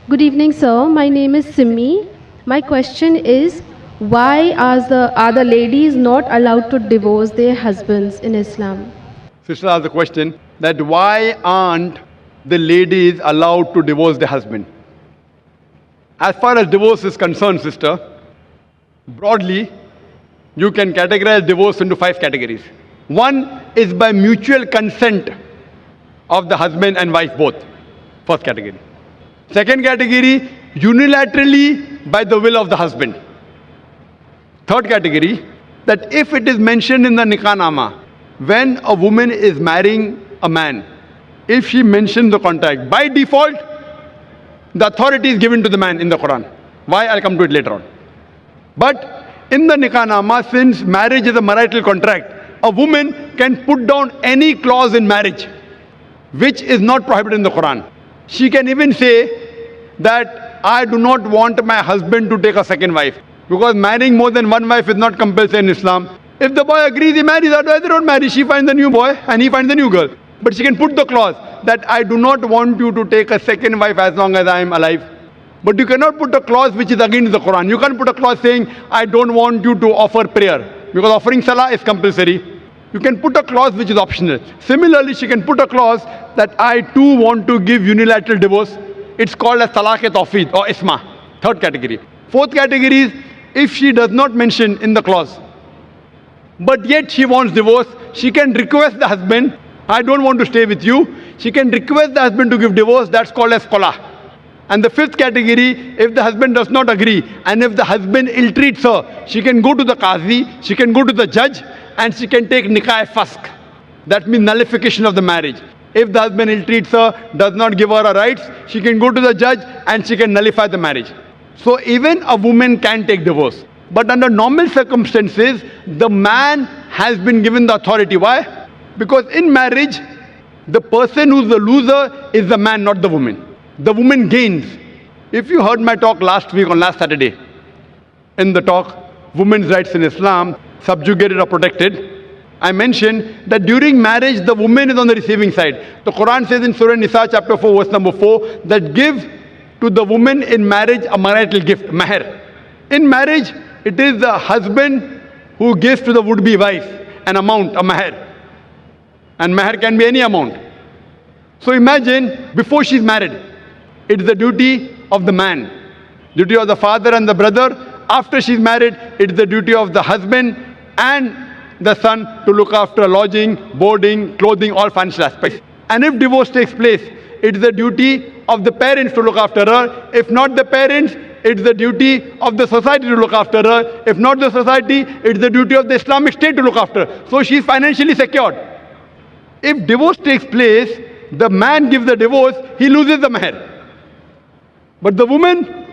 Good evening, sir. My name is Simi. My question is, why are the ladies not allowed to divorce their husbands in Islam? Sister asked the question that why aren't the ladies allowed to divorce their husband? As far as divorce is concerned, sister, broadly, you can categorize divorce into 5 categories. One is by mutual consent of the husband and wife both. First category. Second category, unilaterally by the will of the husband. Third category, that if it is mentioned in the Nikah-nama, when a woman is marrying a man, if she mentions the contract, by default, the authority is given to the man in the Quran. Why? I'll come to it later on. But in the Nikah-nama, since marriage is a marital contract, a woman can put down any clause in marriage which is not prohibited in the Quran. She can even say that I do not want my husband to take a second wife, because marrying more than one wife is not compulsory in Islam. If the boy agrees, he marries, otherwise they don't marry. She finds a new boy and he finds a new girl. But she can put the clause that I do not want you to take a second wife as long as I am alive. But you cannot put a clause which is against the Quran. You can't put a clause saying I don't want you to offer prayer, because offering salah is compulsory. You can put a clause which is optional. Similarly, she can put a clause that I too want to give unilateral divorce. It's called as talaq-e-tawfeed or isma. Third category. Fourth category is if she does not mention in the clause, but yet she wants divorce, she can request the husband, I don't want to stay with you. She can request the husband to give divorce. That's called as qala. And the fifth category, if the husband does not agree and if the husband ill-treats her, she can go to the qazi, she can go to the judge, and she can take nikah-e-fasq. That means nullification of the marriage. If the husband ill-treats her, does not give her her rights, she can go to the judge and she can nullify the marriage. So even a woman can take divorce. But under normal circumstances, the man has been given the authority. Why? Because in marriage, the person who's the loser is the man, not the woman. The woman gains. If you heard my talk last week on last Saturday, in the talk, Women's Rights in Islam, Subjugated or Protected, I mentioned that during marriage, the woman is on the receiving side. The Quran says in Surah Nisa chapter 4, verse number 4, that give to the woman in marriage a marital gift, mahr. In marriage, it is the husband who gives to the would-be wife an amount, a mahr. And mahr can be any amount. So imagine, before she's married, it's the duty of the man, duty of the father and the brother. After she's married, it's the duty of the husband and the son to look after lodging, boarding, clothing, all financial aspects. And if divorce takes place, it's the duty of the parents to look after her. If not the parents, it's the duty of the society to look after her. If not the society, it's the duty of the Islamic State to look after her. So she's financially secured. If divorce takes place, the man gives the divorce, he loses the mahr. But the woman,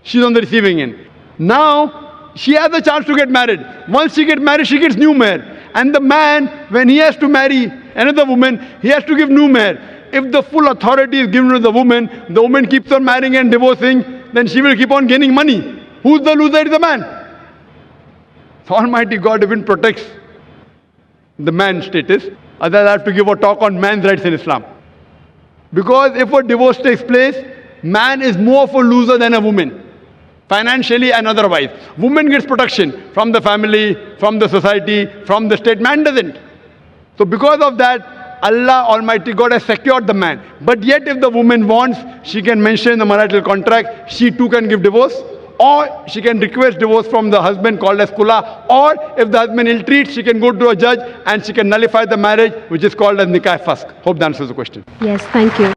she's on the receiving end. Now, she has a chance to get married. Once she gets married, she gets new mahr. And the man, when he has to marry another woman, he has to give new mahr. If the full authority is given to the woman keeps on marrying and divorcing, then she will keep on gaining money. Who's the loser? It's the man. So Almighty God even protects the man's status. Otherwise, I have to give a talk on man's rights in Islam. Because if a divorce takes place, man is more of a loser than a woman, financially and otherwise. Woman gets protection from the family, from the society, from the state. Man doesn't. So because of that, Allah Almighty God has secured the man. But yet if the woman wants, she can mention in the marital contract, she too can give divorce. Or she can request divorce from the husband, called as khula. Or if the husband ill-treats, she can go to a judge and she can nullify the marriage, which is called as nikah-e-fasq. Hope that answers the question. Yes, thank you.